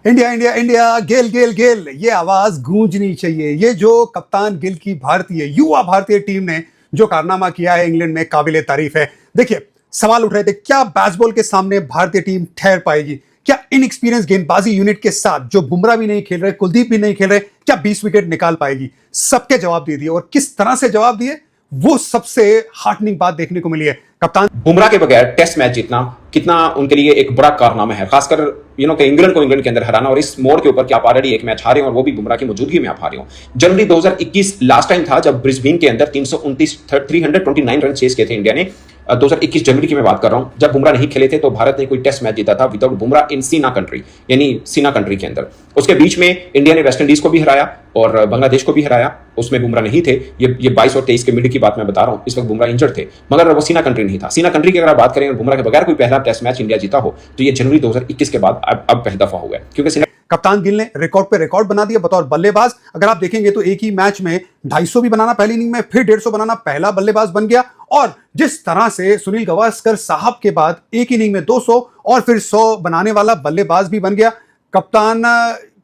India India India, गेल गेल गेल, ये आवाज गूंजनी चाहिए। ये जो कप्तान गिल की भारतीय युवा भारतीय टीम ने जो कारनामा किया है इंग्लैंड में, काबिले तारीफ है। देखिए, सवाल उठ रहे थे, क्या बैट्सबॉल के सामने भारतीय टीम ठहर पाएगी? क्या इनएक्सपीरियंस गेंदबाजी यूनिट के साथ, जो बुमराह भी नहीं खेल रहे, कुलदीप भी नहीं खेल रहे, क्या 20 विकेट निकाल पाएगी? सबके जवाब दे दिए, और किस तरह से जवाब दिए, वो सबसे हार्टनिंग बात देखने को मिली है। कप्तान बुमराह के बगैर टेस्ट मैच जीतना कितना उनके लिए एक बड़ा कारनामा है, खासकर कि इंग्लैंड को इंग्लैंड के अंदर हराना, और इस मोड़ के ऊपर कि आप ऑलरेडी एक मैच हारे हो और वो भी बुमराह की मौजूदगी में आप हारे हो। जनवरी 2021 लास्ट टाइम था जब ब्रिस्बेन के अंदर 329 रन चेस किए थे इंडिया ने। 2021 जनवरी की मैं बात कर रहा हूं, जब बुमराह नहीं खेले थे तो भारत ने कोई टेस्ट मैच जीता था विदाउट बुमराह इन सीना कंट्री, यानी सीना कंट्री के अंदर। उसके बीच में इंडिया ने वेस्ट इंडीज को भी हराया और बांग्लादेश को भी हराया, उसमें बुमराह नहीं थे। ये 22 और 23 के मिड की बात मैं बता रहा हूं, इस वक्त बुमराह इंजर्ड थे, मगर वो सीना कंट्री नहीं था। सीना कंट्री की अगर आप बात करें और बुमराह के बगैर कोई पहला टेस्ट मैच इंडिया जीता हो तो ये जनवरी 2021 के बाद अब पहली दफा हुआ है, क्योंकि कप्तान गिल ने रिकॉर्ड पे रिकॉर्ड बना दिया बतौर बल्लेबाज। अगर आप देखेंगे तो एक ही मैच में 250 भी बनाना पहली इनिंग में, फिर 150 बनाना, पहला बल्लेबाज बन गया। और जिस तरह से सुनील गावस्कर साहब के बाद एक इनिंग में 200 और फिर 100 बनाने वाला बल्लेबाज भी बन गया। कप्तान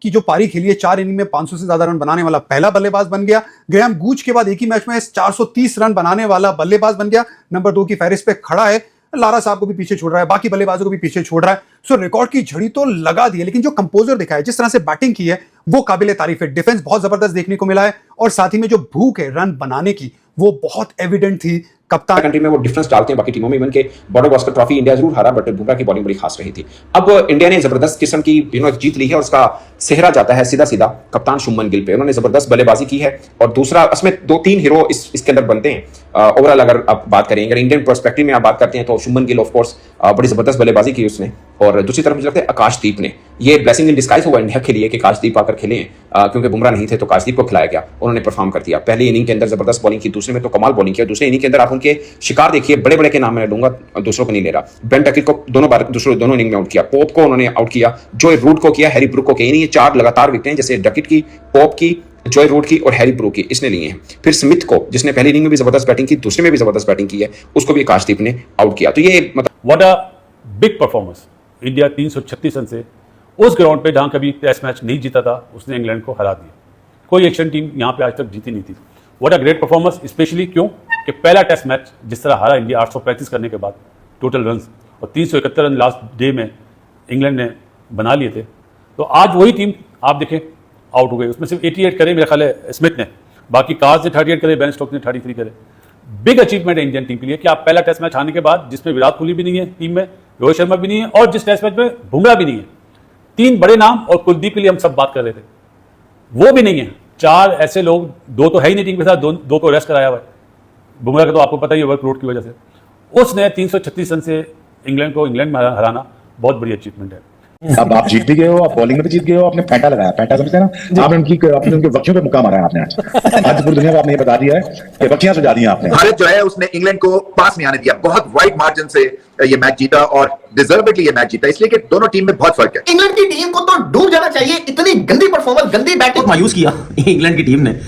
की जो पारी खेली है, 4 इनिंग में 500 से ज्यादा रन बनाने वाला पहला बल्लेबाज बन गया। ग्रेहम गूच के बाद एक ही मैच में 430 रन बनाने वाला बल्लेबाज बन गया। नंबर 2 की फहरिस्त पे खड़ा है। लारा साहब को भी पीछे छोड़ रहा है, बाकी बल्लेबाजों को भी पीछे छोड़ रहा है। सो रिकॉर्ड की झड़ी तो लगा दी है, लेकिन जो कंपोजर दिखा है, जिस तरह से बैटिंग की है, वो काबिले तारीफ है। डिफेंस बहुत जबरदस्त देखने को मिला है, और साथ ही में जो भूख है रन बनाने की, वो बहुत एविडेंट थी। कप्तान कंट्री में वो डिफरेंस डालते हैं बाकी टीमों में। इवन के बॉर्डर गवास्कर ट्रॉफी इंडिया जरूर हारा, बट बुमराह की बॉलिंग बड़ी खास रही थी। अब इंडिया ने जबरदस्त किस्म की जीत ली है और उसका सेहरा जाता है सीधा सीधा कप्तान शुभमन गिल पे। उन्होंने जबरदस्त बल्लेबाजी की है, और दूसरा इसमें 2-3 हीरो इसके अंदर बनते हैं। ओवरऑल अगर आप बात करें, अगर इंडियन पर्सपेक्टिव में आप बात करते हैं तो शुभमन गिल ऑफ कोर्स बड़ी जबरदस्त बल्लेबाजी की उसने। और दूसरी तरफ मुझे लगता है आकाशदीप ने, ये ब्लेसिंग इन डिस्गाइज हुआ इंडिया के लिए कि आकाशदीप आकर खेले हैं, क्योंकि बुमराह नहीं थे तो आकाशदीप को खिलाया गया, उन्होंने परफॉर्म कर दिया। पहली इनिंग के अंदर जबरदस्त बॉलिंग की, दूसरे में तो कमाल बॉलिंग किया। दूसरे इनिंग के अंदर आप उनके शिकार देखिए, बड़े बड़े के नाम मैं लूंगा, दूसरों को नहीं ले रहा। बेन टकिट को दोनों इनिंग में आउट किया, पोप को उन्होंने आउट किया, जॉय रूट को किया, हैरी ब्रूक को किया। ये 4 लगातार विकेटें जैसे डकिट की, पोप की, जॉय रूट की और हैरी ब्रूक की इसने लिए हैं। फिर स्मिथ को, जिसने पहली इनिंग में भी जबरदस्त बैटिंग की, दूसरे में भी जबरदस्त बैटिंग की है, उसको भी आकाशदीप ने आउट किया। तो ये मतलब what a big performance. India 336 run से उस ग्राउंड पे जहां कभी टेस्ट मैच नहीं जीता था, उसने इंग्लैंड को हरा दिया। कोई एशियन टीम यहां पे आज तक जीती नहीं थी। What a great performance, specially क्यों कि पहला टेस्ट मैच जिस तरह हारा इंडिया 835 करने के बाद टोटल रन्स, और 371 रन लास्ट डे में इंग्लैंड ने बना लिए थे। तो आज वही टीम आप देखें आउट हो गई। उसमें सिर्फ 88 करे मेरे ख्याल है स्मिथ ने, बाकी कार्स ने 38 करे, बेन स्टोक्स ने 33 करे। बिग अचीवमेंट है इंडियन टीम के लिए कि आप पहला टेस्ट मैच हारने के बाद, जिसमें विराट कोहली भी नहीं है टीम में, रोहित शर्मा भी नहीं है, और जिस टेस्ट मैच में बुमराह भी नहीं है, 3 बड़े नाम, और कुलदीप के लिए हम सब बात कर रहे थे, वो भी नहीं है। 4 ऐसे लोग, 2 तो है ही नहीं टीम के साथ, 2 को रेस्ट कराया हुआ है। बुमराह का तो आपको पता ही है वर्कलोड की वजह से। उसने 336 रन से इंग्लैंड में हराना बहुत बड़ी अचीवमेंट है। अब आप जीत भी गए हो, आप बॉलिंग में भी जीत गए हो, आपने पैंटा लगाया, पैंटा समझते हैं ना, आपने उनके वक्तियों पे मुक्का मारा है आपने। आज पूरी दुनिया को आपने ये बता दिया है कि बच्चियां सुझा दी आपने। भारत जो है उसने इंग्लैंड को पास नहीं आने दिया, बहुत वाइड मार्जिन से ये मैच जीता, और डिजर्वेडली ये मैच जीता, इसलिए कि दोनों टीम में बहुत फर्क है। इंग्लैंड की टीम को तो डूब जाना चाहिए, इतनी गंदी परफॉर्मेंस, गंदी बैटिंग मायूस किया इंग्लैंड की टीम ने।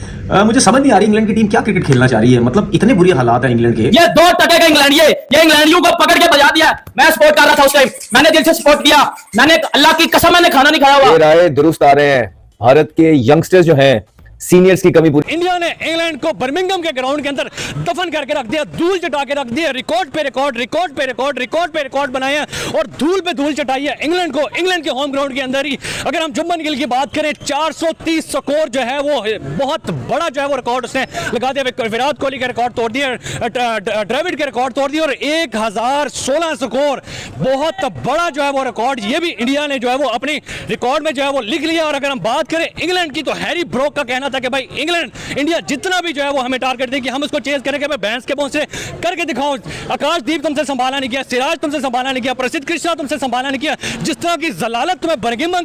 मुझे समझ नहीं आ रही इंग्लैंड की टीम क्या क्रिकेट खेलना चाह रही है, मतलब इतने बुरे हालात है इंग्लैंड के। ये 2 टके का इंग्लैंड, ये इंग्लैंडियों को पकड़ के बजा दिया। मैं सपोर्ट कर रहा था उस टाइम, मैंने दिल से सपोर्ट किया, मैंने अल्लाह की कसम मैंने खाना नहीं खाया हुआ। ये राय दुरुस्त आ रहे हैं, भारत के यंगस्टर्स जो हैं, सीनियर्स की कमी पूरी। इंडिया ने इंग्लैंड को बर्मिंघम के ग्राउंड के अंदर दफन करके रख दिया, धूल चटा के रख दिया, रिकॉर्ड पे रिकॉर्ड, रिकॉर्ड पे रिकॉर्ड, रिकॉर्ड पे रिकॉर्ड बनाए हैं, और धूल पे धूल चटाई है इंग्लैंड को, इंग्लैंड के होम ग्राउंड के अंदर ही। अगर हम शुभमन गिल की बात करें, 430 स्कोर जो है वो बहुत बड़ा जो है वो रिकॉर्ड उसने लगा दिया। विराट कोहली का रिकॉर्ड तोड़ दिया, द्रविड़ के रिकॉर्ड तोड़ दिया, और 1016 स्कोर, बहुत बड़ा जो है वो रिकॉर्ड ये भी इंडिया ने जो है वो अपनी रिकॉर्ड में जो है वो लिख लिया। और अगर हम बात करें इंग्लैंड की, तो हैरी ब्रोक का कहना था कि भाई इंडिया जितना भी जो है वो हमें टारगेट देगी, हम उसको चेज करेंगे, मैं बैंस के बोन से करके दिखाऊं। आकाशदीप तुमसे संभाला नहीं किया, सिराज तुमसे संभाला नहीं किया, प्रसिद्ध कृष्णा तुमसे संभाला नहीं किया। जिस तरह की जलालत तुम्हें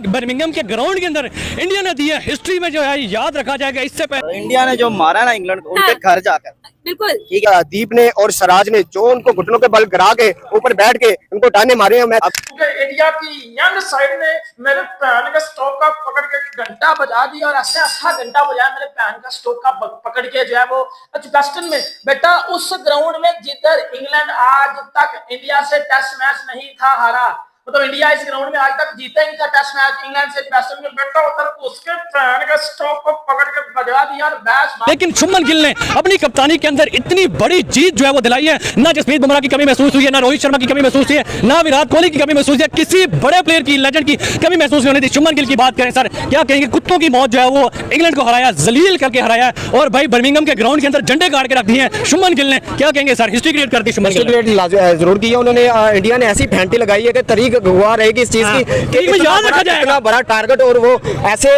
बर्मिंघम के ग्राउंड के अंदर इंडिया ने दी है, हिस्ट्री में जो है याद रखा जाएगा। इससे पहले इंडिया ने जो मारा ना इंग्लैंड को, उनके घर जाकर, बिल्कुल ठीक है, दीप ने और सराज ने जो उनको घुटनों के बल गिरा के ऊपर बैठ के उनको टाने मारे हैं। मैं इंडिया की यंग साइड ने मेरे पैन का स्टॉक का पकड़ के घंटा बजा दिया, और ऐसे अच्छा घंटा बजाया मेरे पैन का स्टॉक का पकड़ के जो है वो एजुकेशन में। बेटा उस ग्राउंड में जिधर इंग्लैंड आज तक इंडिया से टेस्ट मैच नहीं था हारा, मतलब इंडिया इस ग्राउंड में आज तक जीता ही नहीं था टेस्ट मैच इंग्लैंड से। वेस्टर्न में बैठा उधर उसके फैन के स्टॉक को पकड़ के बजा दिया और मैच। लेकिन शुभमन गिल ने अपनी कप्तानी के अंदर इतनी बड़ी जीत जो है वो दिलाई है। ना जसप्रीत बुमराह की कमी महसूस हुई है, ना रोहित शर्मा की कमी महसूस हुई है, ना विराट कोहली की कमी महसूस हुई है, किसी बड़े प्लेयर की, लेजेंड की कमी महसूस नहीं होनी थी। शुभमन गिल की बात करें सर, क्या कहेंगे? कुत्तों की मौत जो है वो इंग्लैंड को हराया, जलील करके हराया और भाई बर्मिंघम के ग्राउंड के अंदर झंडे गाड़ के रख दिए हैं शुभमन गिल ने। क्या कहेंगे सर? हिस्ट्री क्रिएट कर दी शुभमन गिल ने। जरूर किया उन्होंने। इंडिया ने ऐसी फैंटी लगाई है कि तारीख गवाह रहेगी इस चीज की कि याद रखा जाएगा इतना बड़ा टारगेट और वो ऐसे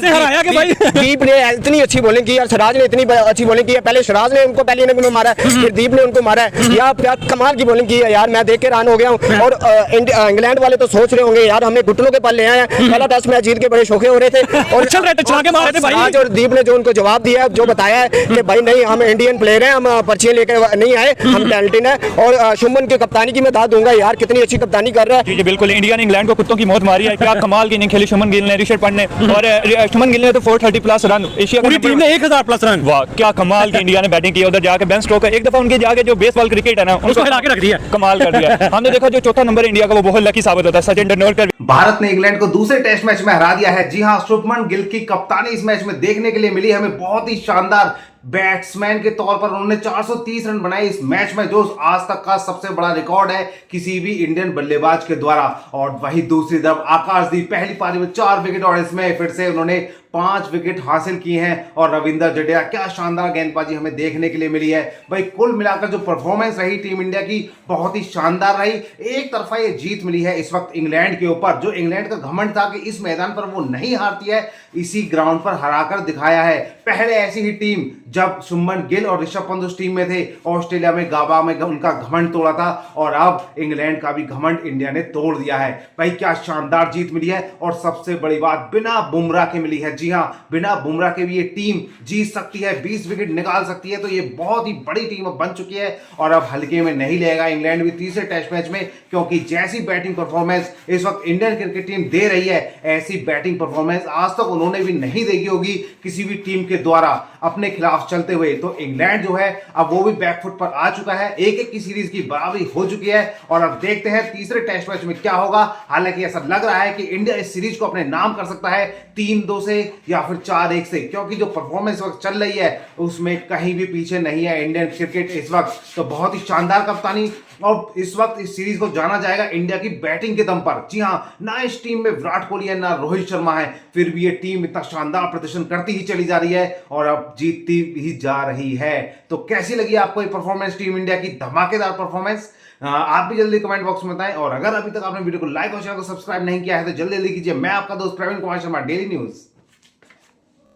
हराया कि भाई दीप ने इतनी अच्छी बॉलिंग की और सिराज ने इतनी अच्छी बॉलिंग की है। पहले सिराज ने उनको पहले इनिंग में मारा है, फिर दीप ने उनको मारा है। यार क्या कमाल की बॉलिंग की है यार, मैं देख के हैरान हो गया हूं। और इंग्लैंड वाले तो सोच रहे होंगे यार हमने घुटनों के पल ले आए हैं, पहला टेस्ट मैच जीत के बड़े शौके हो रहे थे और चल रहे थे, चला के मार रहे थे भाई। सिराज और दीप ने जो उनको जवाब दिया है, जो बताया है कि भाई नहीं हम इंडियन प्लेयर हैं, हम पर्चियां लेकर नहीं आए, हम टैलेंटेड हैं। और शुभमन की कप्तानी की मैं दाद दूंगा यार, कितनी अच्छी कप्तानी कर रहा है। जी बिल्कुल, इंडिया ने इंग्लैंड को कुत्तों की मौत मारी है। क्या कमाल की इनिंग खेली शुभमन गिल ने, ऋषभ पंत ने। और शुभमन गिल ने तो 430 प्लस रन, एशिया पूरी टीम ने 1000 प्लस रन। वाह क्या कमाल की इंडिया ने बैटिंग की। उधर जाके बेन स्टोक्स एक दफा उनके जाके जो बेसबॉल क्रिकेट है ना उसको हिला के रख दिया, कमाल कर दिया। हमने देखा जो चौथा नंबर इंडिया का वो बहुत लकी साबित होता है। सचिन तेंदुलकर। भारत ने इंग्लैंड को दूसरे टेस्ट मैच में हरा दिया है। जी हां, शुभमन गिल की कप्तानी इस मैच में देखने के लिए मिली हमें बहुत ही शानदार। बैट्समैन के तौर पर उन्होंने 430 रन बनाए इस मैच में, जो आज तक का सबसे बड़ा रिकॉर्ड है किसी भी इंडियन बल्लेबाज के द्वारा। और वही दूसरी तरफ आकाशदीप पहली पारी में 4 विकेट और इसमें फिर से उन्होंने 5 विकेट हासिल किए हैं। और रविंद्र जडेजा, क्या शानदार गेंदबाजी हमें देखने के लिए मिली है भाई। कुल मिलाकर जो परफॉर्मेंस रही टीम इंडिया की बहुत ही शानदार रही। एक तरफा ये जीत मिली है इस वक्त इंग्लैंड के ऊपर, जो इंग्लैंड का घमंड था कि इस मैदान पर वो नहीं हारती है, इसी ग्राउंड पर हराकर दिखाया है। पहले ऐसी ही टीम जब शुभमन गिल और ऋषभ पंत उस टीम में थे, ऑस्ट्रेलिया में गाबा में उनका घमंड तोड़ा था और अब इंग्लैंड का भी घमंड इंडिया ने तोड़ दिया है भाई। क्या शानदार जीत मिली है और सबसे बड़ी बात बिना बुमराह के मिली है। जी हां, बिना बुमराह के भी ये टीम जीत सकती है, 20 विकेट निकाल सकती है। तो ये बहुत ही बड़ी टीम बन चुकी है और अब हल्के में नहीं लेगा इंग्लैंड भी तीसरे टेस्ट मैच में, क्योंकि जैसी बैटिंग परफॉर्मेंस इस वक्त इंडियन क्रिकेट टीम दे रही है, ऐसी बैटिंग परफॉर्मेंस आज तक उन्होंने भी नहीं देखी होगी किसी भी टीम के द्वारा अपने खिलाफ चलते हुए। तो इंग्लैंड जो है अब वो भी बैकफुट पर आ चुका है, 1-1 की सीरीज की बराबरी हो चुकी है और अब देखते हैं तीसरे टेस्ट मैच में क्या होगा। हालांकि ऐसा लग रहा है कि इंडिया इस सीरीज को अपने नाम कर सकता है 3-2 से या फिर 4-1 से, क्योंकि जो परफॉर्मेंस वक्त चल रही है उसमें कहीं भी पीछे नहीं है इंडियन क्रिकेट इस वक्त। तो बहुत ही शानदार कप्तानी और इस वक्त इस सीरीज को जाना जाएगा इंडिया की बैटिंग के दम पर। जी हां, ना इस टीम में विराट कोहली है ना रोहित शर्मा है, फिर भी ये टीम इतना शानदार प्रदर्शन करती ही चली जा रही है और अब जीतती ही जा रही है। तो कैसी लगी आपको ये परफॉर्मेंस, टीम इंडिया की धमाकेदार परफॉर्मेंस? आप भी जल्दी कमेंट बॉक्स में बताएं। और अगर अभी तक आपने वीडियो को लाइक और चैनल को सब्सक्राइब नहीं किया है तो जल्दी जल्दी कीजिए। मैं आपका दोस्त प्रवीण कुमार शर्मा, डेली न्यूज।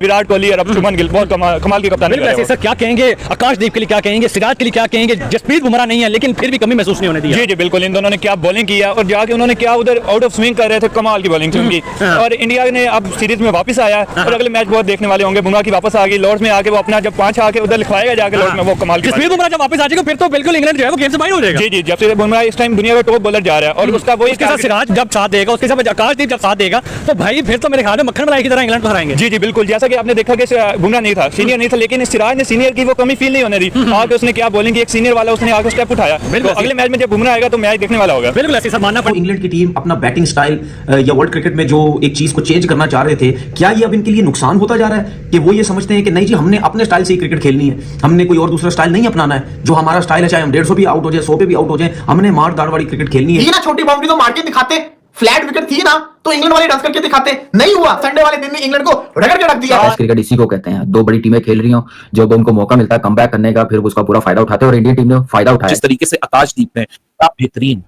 विराट कोहली और अब शुभमन गिल बहुत कमाल की कप्तानी कर रहे हैं। सर क्या कहेंगे आकाशदीप के लिए, क्या कहेंगे सिराज के लिए, क्या कहेंगे? जसप्रीत बुमराह नहीं है लेकिन फिर भी कमी महसूस नहीं होने दी। जी जी बिल्कुल, इन दोनों ने क्या बॉलिंग की है और जाके उन्होंने क्या उधर आउट ऑफ स्विंग कर रहे थे, कमाल की बॉलिंग थी उनकी। और इंडिया ने अब सीरीज में वापस आया और अगले मैच बहुत देखने वाले होंगे। बुमराह की वापस आ गई लॉर्ड्स में आके, वो अपना जब 5 आके उधर लिखवाएगा जाके लॉर्ड्स में, वो कमाल की। जसप्रीत बुमराह जब वापस आ जाएगा फिर तो बिल्कुल इंग्लैंड जो है वो गेम से बाहर हो जाएगा। जी जी, जब से बुमराह इस टाइम दुनिया का टॉप बॉलर जा रहा है और उसका वही सिराज जब साथ देगा, उसके साथ आकाशदीप जब साथ देगा तो भाई फिर तो मेरे ख्याल में मक्खन मलाई की तरह इंग्लैंड को हराएंगे। जी जी बिल्कुल, जैसा कि आपने देखा कि बुमराह नहीं था, सीनियर नहीं था, लेकिन सिराज ने सीनियर की वो कमी फील नहीं होने दी। आके उसने क्या बॉलिंग की, एक सीनियर वाला उसने आके स्टेप उठाया। तो अगले मैच में जब बुमराह आएगा तो मैच देखने वाला होगा। बिल्कुल ऐसे सब मानना। इंग्लैंड की टीम अपना बैटिंग स्टाइल या वर्ल्ड क्रिकेट में जो एक चीज को चेंज करना चाह रहे थे, क्या ये अब इनके लिए नुकसान होता जा रहा है कि वो ये समझते हैं कि नहीं जी हमने अपने स्टाइल से ही क्रिकेट खेलनी है, हमने कोई और दूसरा स्टाइल नहीं अपनाना है। जो हमारा स्टाइल है, चाहे हम 150 भी आउट हो जाए, 100 पे भी आउट हो जाए, हमने मार दाड़ वाली क्रिकेट खेलनी है। ये ना छोटी बाउंड्री तो मार के दिखाते, फ्लैट विकेट थी ना तो इंग्लैंड वाले डस करके दिखाते, नहीं हुआ। संडे वाले दिन में इंग्लैंड को रगड़ के रख दिया। क्रिकेट इसी को कहते हैं, 2 बड़ी टीमें खेल रही हो, जब उनको मौका मिलता है कमबैक करने का, फिर उसका पूरा फायदा उठाते हैं और इंडियन टीम ने फायदा उठाया। जिस तरीके से आकाशदीप ने क्या बेहतरीन,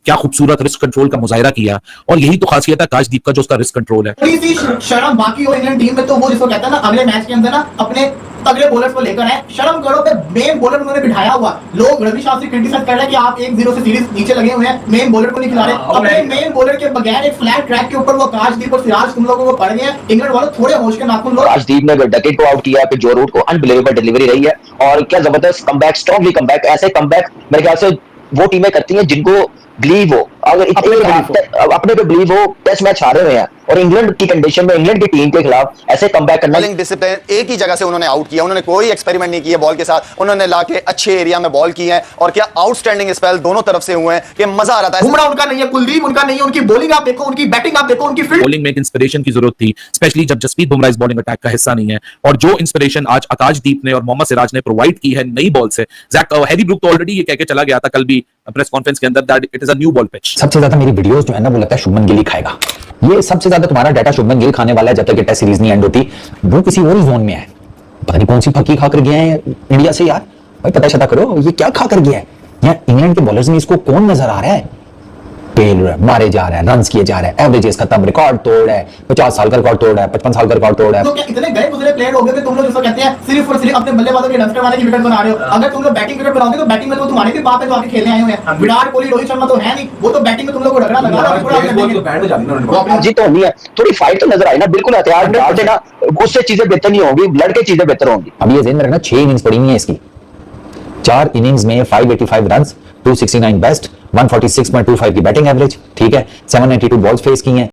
क्या खूबसूरत रिस्क कंट्रोल का मुजाहिरा किया, और यही तो खासियत है आकाशदीप का, जो उसका रिस्क कंट्रोल है। थोड़ी सी शर्म बाकी हो इंग्लैंड टीम में, तो वो जिसको कहता है ना अगले मैच के अंदर ना अपने तगड़े बॉलर्स को लेकर है। शर्म करो पे मेन बॉलर उन्होंने बिठाया हुआ। लोग रवि शास्त्री क्रिटिसाइज कर रहे हैं कि आप 1-0 से सीरीज नीचे लगे हुए हैं, मेन बॉलर को नहीं खिला रहे। अपने मेन बॉलर के बगैर एक फ्लैट ट्रैक के ऊपर वो आकाशदीप और सिराज तुम लोगों को पड़ गए हैं। इंग्लैंड वालों थोड़े होश के नाखून लो। आकाशदीप ने डकेट को आउट किया, फिर जो रूट को अनबिलीवेबल डिलीवरी रही है और क्या जबरदस्त कमबैक, स्ट्रॉन्गली कमबैक। ऐसे कमबैक मेरे ख्याल से वो टीमें करती हैं जिनको बिलीव हो अगर अपने पे बिलीव हो, टेस्ट मैच हारे हुए हैं और इंग्लैंड की कंडीशन में इंग्लैंड की टीम के खिलाफ ऐसे कमबैक करना। डिसिप्लिन एक ही जगह से उन्होंने आउट किया, उन्होंने कोई एक्सपेरिमेंट नहीं किया बॉल के साथ, उन्होंने लाके अच्छे एरिया में बॉल की है और क्या आउटस्टैंडिंग स्पेल दोनों तरफ से हुए हैं कि मजा आ रहा था। बुमराह उनका नहीं है, कुलदीप उनका नहीं है, उनकी बॉलिंग आप देखो, उनकी बैटिंग आप देखो, उनकी फील्ड बॉलिंग में एक इंस्पिरेशन की जरूरत थी, स्पेशली जब जसप्रीत बुमराह इस बॉलिंग अटैक का हिस्सा नहीं है, और जो इंस्पिरेशन आज आकाशदीप ने और मोहम्मद सिराज ने प्रोवाइड की है नई बॉल से। हैरी ब्रूक तो ऑलरेडी ये कह के चला गया था कल भी प्रेस कॉन्फ्रेंस के अंदर that it is a new ball pitch. सबसे ज्यादा मेरी वीडियोस जो है ना वो लगता है शुभमन गिल ही खाएगा। ये सबसे ज्यादा तुम्हारा डाटा शुभमन गिल खाने वाला है जब तक ये टेस्ट सीरीज नहीं एंड होती। वो किसी और जोन में है, पता नहीं कौन सी फकी खा कर गया है इंडिया से यार। भाई पता चला करो ये क्या खा कर गया है। यहाँ इंग्लैंड के बॉलर्स में इसको कौन नजर आ रहा है? पेल मारे जा रहा है, रन्स किए जा रहे हैं, एवरेजेस खत्म, रिकॉर्ड तोड़ है, 50 साल का रिकॉर्ड तोड़ है, 55 साल का रिकॉर्ड तोड़ है। तो क्या इतने गए गुजरे प्लेयर हो गए कि तुम लोग जिसको कहते हैं सिर्फ और सिर्फ अपने बल्लेबाजों के रन करवाने की विकेट बना रहे हो। अगर तुम लोग बैटिंग विकेट बनाओगे तो बैटिंग में तो तुम्हारे भी बाप है जो आके खेलने आए हुए हैं। विराट कोहली, रोहित शर्मा तो है नहीं, वो तो बैटिंग में तुम लोग को रगड़ा लगा रहा है। जी तो नहीं है, थोड़ी फाइट तो नजर आई ना, बिल्कुल हथियार डाल देना, उससे चीजें बेहतर नहीं होंगी, लड़के चीजें बेहतर होंगी। अब ये ज़हन में रखना 6 इनिंग्स पड़ी हुई है इसकी, 4 इनिंग्स में 585 रन, 269 बेस्ट, 146.25 की बैटिंग एवरेज, ठीक है, 792 बॉल्स फेस की हैं।